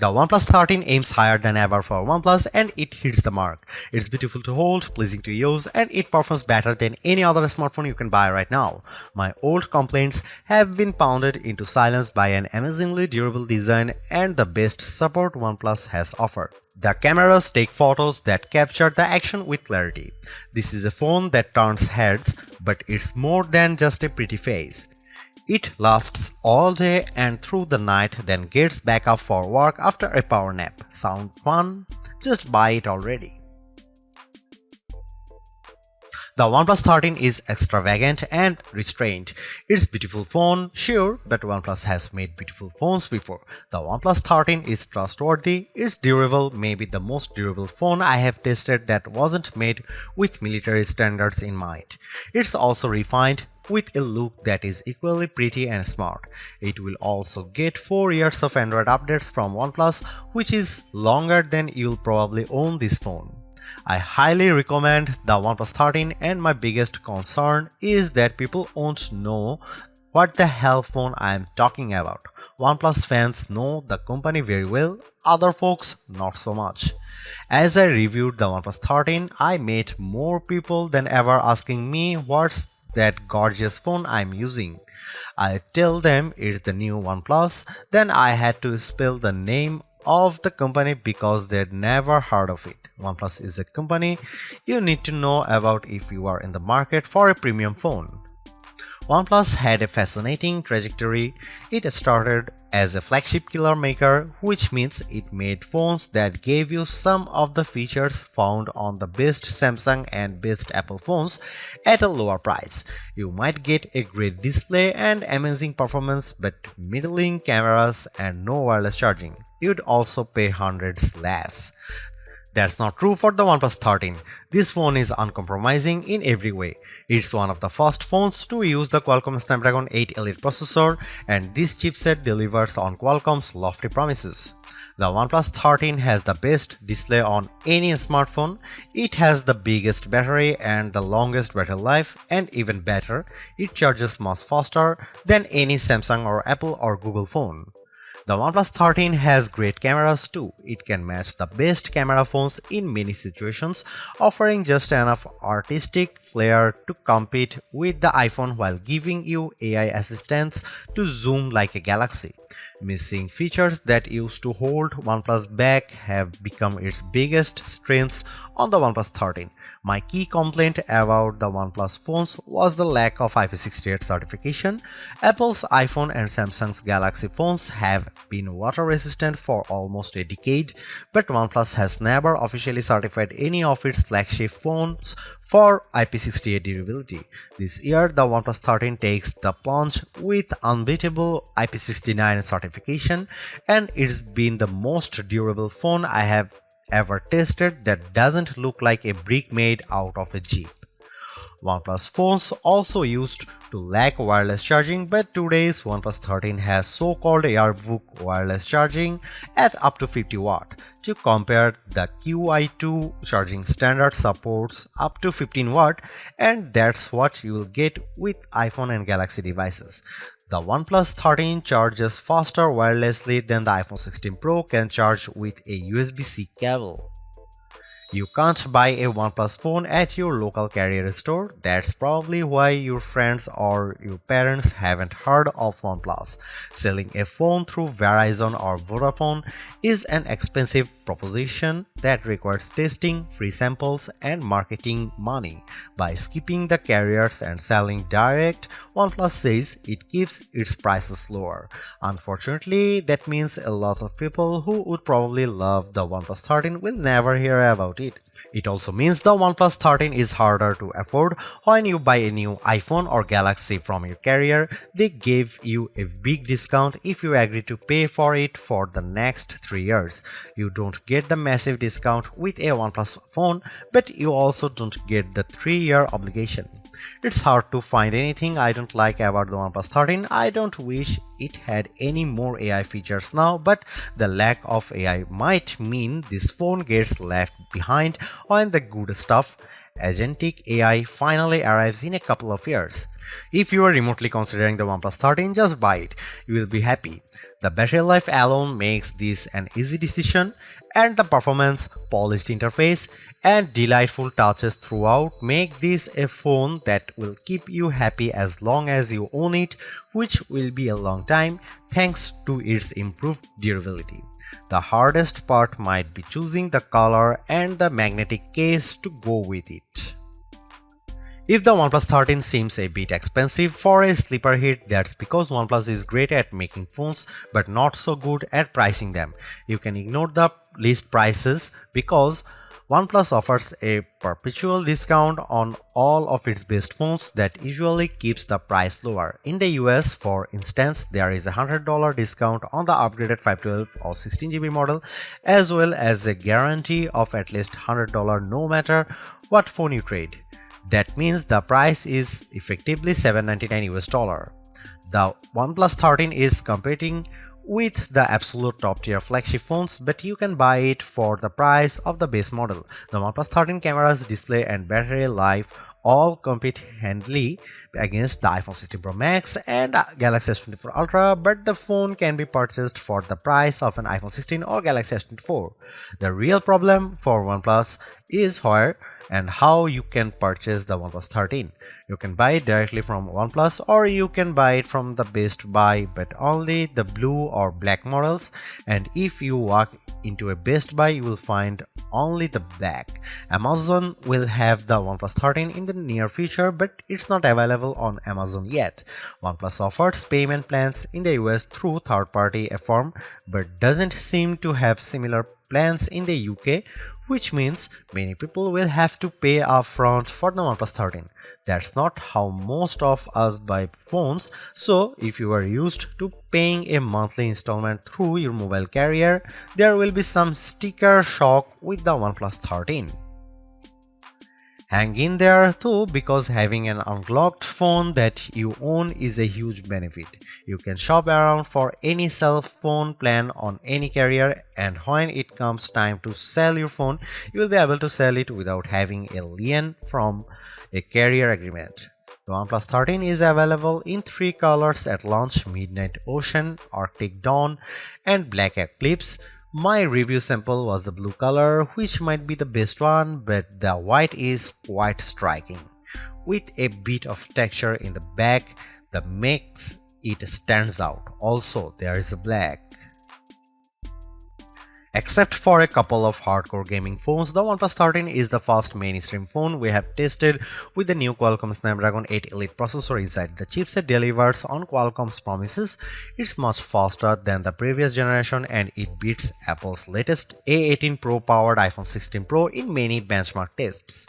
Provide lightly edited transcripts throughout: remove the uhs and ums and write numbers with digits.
The OnePlus 13 aims higher than ever for OnePlus and it hits the mark. It's beautiful to hold, pleasing to use, and it performs better than any other smartphone you can buy right now. My old complaints have been pounded into silence by an amazingly durable design and the best support OnePlus has offered. The cameras take photos that capture the action with clarity. This is a phone that turns heads, but it's more than just a pretty face. It lasts all day and through the night, then gets back up for work after a power nap. Sound fun? Just buy it already. The OnePlus 13 is extravagant and restrained. It's a beautiful phone, sure, but OnePlus has made beautiful phones before. The OnePlus 13 is trustworthy, it's durable, maybe the most durable phone I have tested that wasn't made with military standards in mind. It's also refined, with a look that is equally pretty and smart. It will also get 4 years of Android updates from OnePlus, which is longer than you'll probably own this phone. I highly recommend the OnePlus 13 and my biggest concern is that people won't know what the hell phone I am talking about. OnePlus fans know the company very well, other folks not so much. As I reviewed the OnePlus 13, I met more people than ever asking me what's that gorgeous phone I'm using. I tell them it's the new OnePlus, then I had to spell the name of the company because they'd never heard of it. OnePlus is a company you need to know about if you are in the market for a premium phone. OnePlus had a fascinating trajectory. It started as a flagship killer maker, which means it made phones that gave you some of the features found on the best Samsung and best Apple phones at a lower price. You might get a great display and amazing performance, but middling cameras and no wireless charging. You'd also pay hundreds less. That's not true for the OnePlus 13. This phone is uncompromising in every way. It's one of the first phones to use the Qualcomm Snapdragon 8 Elite processor, and this chipset delivers on Qualcomm's lofty promises. The OnePlus 13 has the best display on any smartphone. It has the biggest battery and the longest battery life, and even better, it charges much faster than any Samsung or Apple or Google phone. The OnePlus 13 has great cameras too. It can match the best camera phones in many situations, offering just enough artistic flair to compete with the iPhone while giving you AI assistance to zoom like a galaxy. Missing features that used to hold OnePlus back have become its biggest strengths on the OnePlus 13. My key complaint about the OnePlus phones was the lack of IP68 certification. Apple's iPhone and Samsung's Galaxy phones have been water resistant for almost a decade, but OnePlus has never officially certified any of its flagship phones for IP68 durability. This year, the OnePlus 13 takes the plunge with unbeatable IP69 certification, and it's been the most durable phone I have ever tested that doesn't look like a brick made out of a Jeep. OnePlus phones also used to lack wireless charging, but today's OnePlus 13 has so-called Airbook wireless charging at up to 50 watt. To compare, the QI2 charging standard supports up to 15 watt, and that's what you will get with iPhone and Galaxy devices. The OnePlus 13 charges faster wirelessly than the iPhone 16 Pro can charge with a USB-C cable. You can't buy a OnePlus phone at your local carrier store. That's probably why your friends or your parents haven't heard of OnePlus. Selling a phone through Verizon or Vodafone is an expensive proposition that requires testing, free samples, and marketing money. By skipping the carriers and selling direct, OnePlus says it keeps its prices lower. Unfortunately, that means a lot of people who would probably love the OnePlus 13 will never hear about it. It also means the OnePlus 13 is harder to afford. When you buy a new iPhone or Galaxy from your carrier, they give you a big discount if you agree to pay for it for the next 3 years. You don't get the massive discount with a OnePlus phone, but you also don't get the 3-year obligation. It's hard to find anything I don't like about the OnePlus 13. I don't wish it had any more AI features now, but the lack of AI might mean this phone gets left behind when the good stuff agentic AI finally arrives in a couple of years. If you are remotely considering the OnePlus 13, just buy it. You will be happy. The battery life alone makes this an easy decision, and the performance, polished interface, and delightful touches throughout make this a phone that will keep you happy as long as you own it, which will be a long time thanks to its improved durability. The hardest part might be choosing the color and the magnetic case to go with it. If the OnePlus 13 seems a bit expensive for a sleeper hit, that's because OnePlus is great at making phones but not so good at pricing them. You can ignore the list prices because OnePlus offers a perpetual discount on all of its best phones that usually keeps the price lower. In the US, for instance, there is a $100 discount on the upgraded 512 or 16GB model, as well as a guarantee of at least $100 no matter what phone you trade. That means the price is effectively $799 US. The OnePlus 13 is competing with the absolute top tier flagship phones, but you can buy it for the price of the base model. The OnePlus 13 cameras, display and battery life all compete handily against the iPhone 16 Pro Max and Galaxy S24 Ultra, but the phone can be purchased for the price of an iPhone 16 or Galaxy S24. The real problem for OnePlus is where and how you can purchase the OnePlus 13. You can buy it directly from OnePlus, or you can buy it from the Best Buy, but only the blue or black models, and if you walk into a Best Buy you will find only the black. Amazon will have the OnePlus 13 in the near future, but it's not available on Amazon yet. OnePlus offers payment plans in the US through third-party firm, but doesn't seem to have similar plans in the UK, which means many people will have to pay upfront for the OnePlus 13. That's not how most of us buy phones, so if you are used to paying a monthly installment through your mobile carrier, there will be some sticker shock with the OnePlus 13. Hang in there too, because having an unlocked phone that you own is a huge benefit. You can shop around for any cell phone plan on any carrier, and when it comes time to sell your phone, you will be able to sell it without having a lien from a carrier agreement. The OnePlus 13 is available in 3 colors at launch: Midnight Ocean, Arctic Dawn, and Black Eclipse. My review sample was the blue color, which might be the best one, but the white is quite striking, with a bit of texture in the back that makes it stands out. Also, there is a black. Except for a couple of hardcore gaming phones, the OnePlus 13 is the first mainstream phone we have tested with the new Qualcomm Snapdragon 8 Elite processor inside. The chipset delivers on Qualcomm's promises. It's much faster than the previous generation, and it beats Apple's latest A18 Pro powered iPhone 16 Pro in many benchmark tests.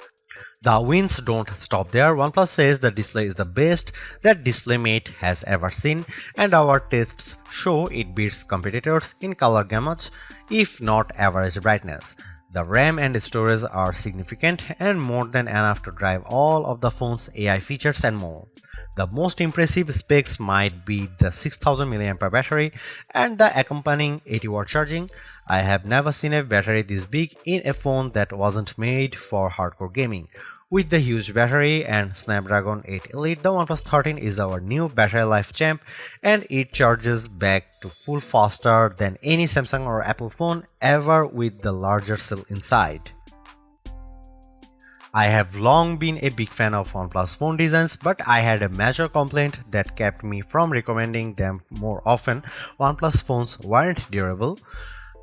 The wins don't stop there. OnePlus says the display is the best that DisplayMate has ever seen, and our tests show it beats competitors in color gamut, if not average brightness. The RAM and storage are significant and more than enough to drive all of the phone's AI features and more. The most impressive specs might be the 6000 mAh battery and the accompanying 80-watt charging. I have never seen a battery this big in a phone that wasn't made for hardcore gaming. With the huge battery and Snapdragon 8 Elite, the OnePlus 13 is our new battery life champ, and it charges back to full faster than any Samsung or Apple phone ever with the larger cell inside. I have long been a big fan of OnePlus phone designs, but I had a major complaint that kept me from recommending them more often. OnePlus phones weren't durable.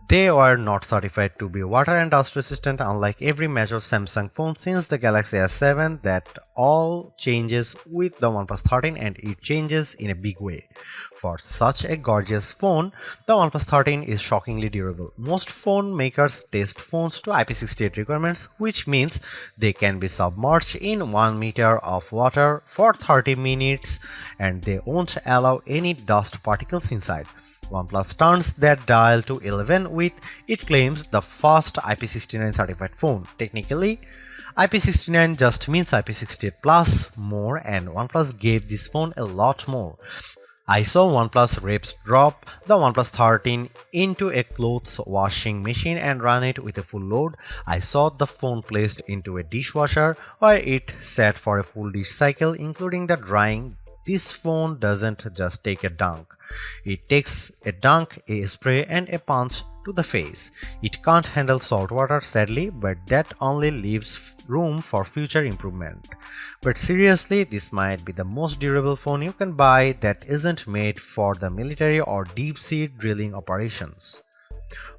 They were not certified to be water and dust resistant, unlike every major Samsung phone since the Galaxy S7. That all changes with the OnePlus 13, and it changes in a big way. For such a gorgeous phone, the OnePlus 13 is shockingly durable. Most phone makers test phones to IP68 requirements, which means they can be submerged in 1 meter of water for 30 minutes and they won't allow any dust particles inside. OnePlus turns that dial to 11 with, it claims, the first IP69 certified phone. Technically, IP69 just means IP68 plus more, and OnePlus gave this phone a lot more. I saw OnePlus reps drop the OnePlus 13 into a clothes washing machine and run it with a full load. I saw the phone placed into a dishwasher where it sat for a full dish cycle, including the drying. This phone doesn't just take a dunk. It takes a dunk, a spray, and a punch to the face. It can't handle salt water, sadly, but that only leaves room for future improvement. But seriously, this might be the most durable phone you can buy that isn't made for the military or deep-sea drilling operations.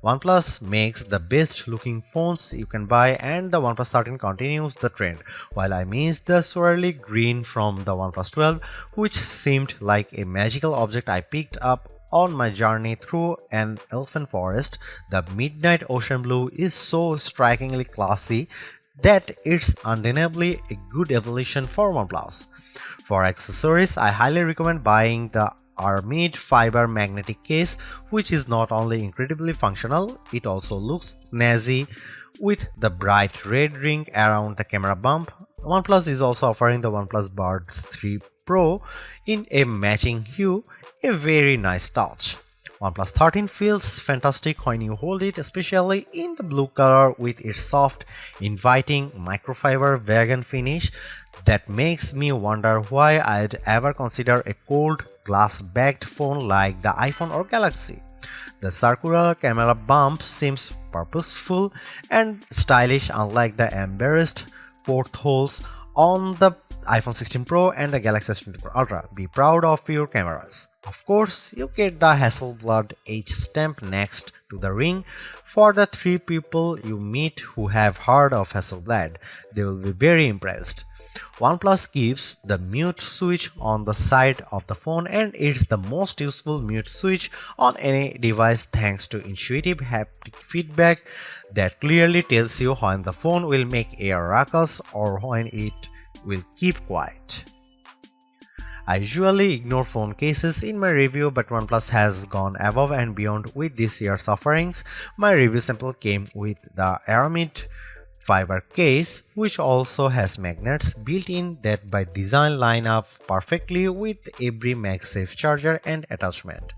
OnePlus makes the best looking phones you can buy, and the OnePlus 13 continues the trend, while I miss the swirly green from the OnePlus 12, which seemed like a magical object I picked up on my journey through an elfin forest. The midnight ocean blue is so strikingly classy that it's undeniably a good evolution for OnePlus. For accessories, I highly recommend buying the Armid fiber magnetic case, which is not only incredibly functional, it also looks snazzy with the bright red ring around the camera bump. OnePlus is also offering the OnePlus Buds 3 Pro in a matching hue, a very nice touch. OnePlus 13 feels fantastic when you hold it, especially in the blue color with its soft, inviting microfiber vegan finish that makes me wonder why I'd ever consider a cold glass-backed phone like the iPhone or Galaxy. The circular camera bump seems purposeful and stylish, unlike the embarrassed portholes on the iPhone 16 Pro and the Galaxy S24 Ultra. Be proud of your cameras. Of course, you get the Hasselblad H stamp next to the ring. For the 3 people you meet who have heard of Hasselblad, they will be very impressed. OnePlus gives the mute switch on the side of the phone, and it's the most useful mute switch on any device thanks to intuitive haptic feedback that clearly tells you when the phone will make a ruckus or when it will keep quiet. I usually ignore phone cases in my review, but OnePlus has gone above and beyond with this year's offerings. My review sample came with the Aramid fiber case, which also has magnets built in that by design line up perfectly with every MagSafe charger and attachment.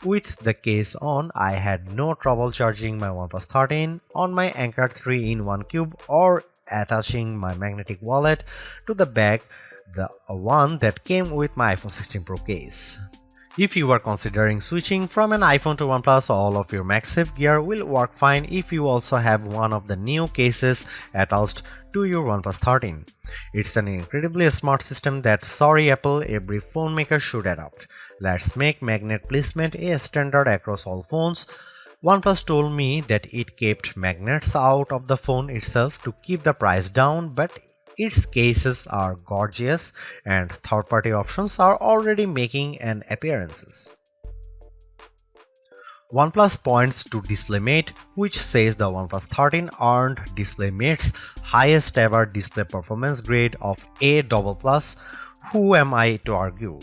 With the case on, I had no trouble charging my OnePlus 13 on my Anker 3-in-1 cube or attaching my magnetic wallet to the back, the one that came with my iPhone 16 Pro case. If you are considering switching from an iPhone to OnePlus, all of your MagSafe gear will work fine if you also have one of the new cases attached to your OnePlus 13. It's an incredibly smart system that, sorry Apple, every phone maker should adopt. Let's make magnet placement a standard across all phones. OnePlus told me that it kept magnets out of the phone itself to keep the price down, but its cases are gorgeous and third-party options are already making an appearance. OnePlus points to DisplayMate, which says the OnePlus 13 earned DisplayMate's highest ever display performance grade of A++. Who am I to argue?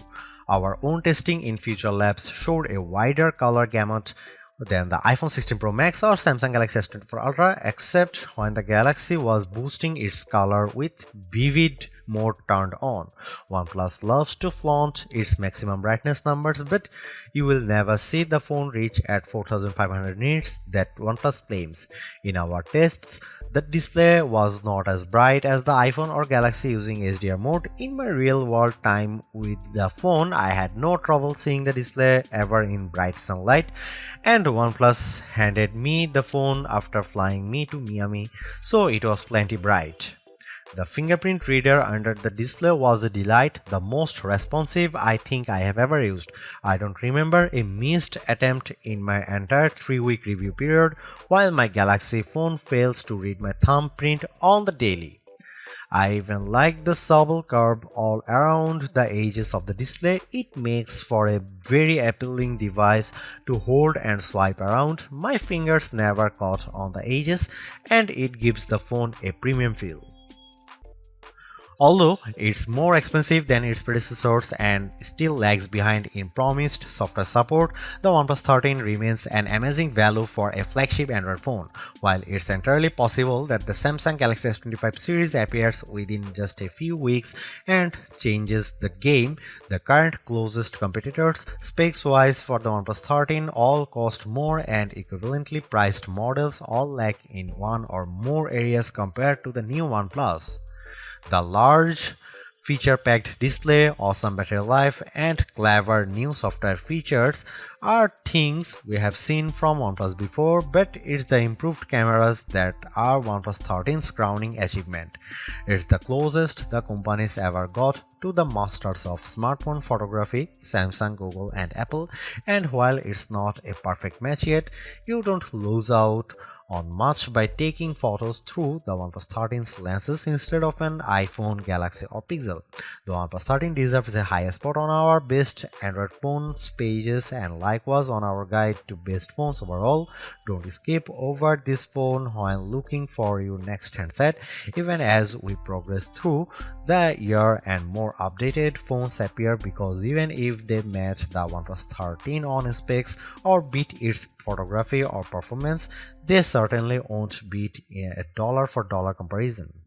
Our own testing in Future Labs showed a wider color gamut than the iPhone 16 Pro Max or Samsung Galaxy S24 Ultra, except when the Galaxy was boosting its color with vivid mode turned on. OnePlus loves to flaunt its maximum brightness numbers, but you will never see the phone reach at 4500 nits that OnePlus claims. In our tests, the display was not as bright as the iPhone or Galaxy using HDR mode. In my real-world time with the phone, I had no trouble seeing the display ever in bright sunlight, and OnePlus handed me the phone after flying me to Miami, so it was plenty bright. The fingerprint reader under the display was a delight, the most responsive I think I have ever used. I don't remember a missed attempt in my entire 3-week review period, while my Galaxy phone fails to read my thumbprint on the daily. I even like the supple curve all around the edges of the display. It makes for a very appealing device to hold and swipe around. My fingers never caught on the edges, and it gives the phone a premium feel. Although it's more expensive than its predecessors and still lags behind in promised software support, the OnePlus 13 remains an amazing value for a flagship Android phone. While it's entirely possible that the Samsung Galaxy S25 series appears within just a few weeks and changes the game, the current closest competitors, specs-wise for the OnePlus 13, all cost more and equivalently priced models all lack in one or more areas compared to the new OnePlus. The large feature-packed display, awesome battery life, and clever new software features are things we have seen from OnePlus before, but it's the improved cameras that are OnePlus 13's crowning achievement. It's the closest the companies ever got to the masters of smartphone photography, Samsung, Google, and Apple, and while it's not a perfect match yet, you don't lose out on much by taking photos through the OnePlus 13's lenses instead of an iPhone, Galaxy, or Pixel. The OnePlus 13 deserves a high spot on our best Android phones pages and likewise on our guide to best phones overall. Don't skip over this phone while looking for your next handset, even as we progress through the year and more updated phones appear, because even if they match the OnePlus 13 on specs or beat its photography or performance, they certainly won't beat a dollar for dollar comparison.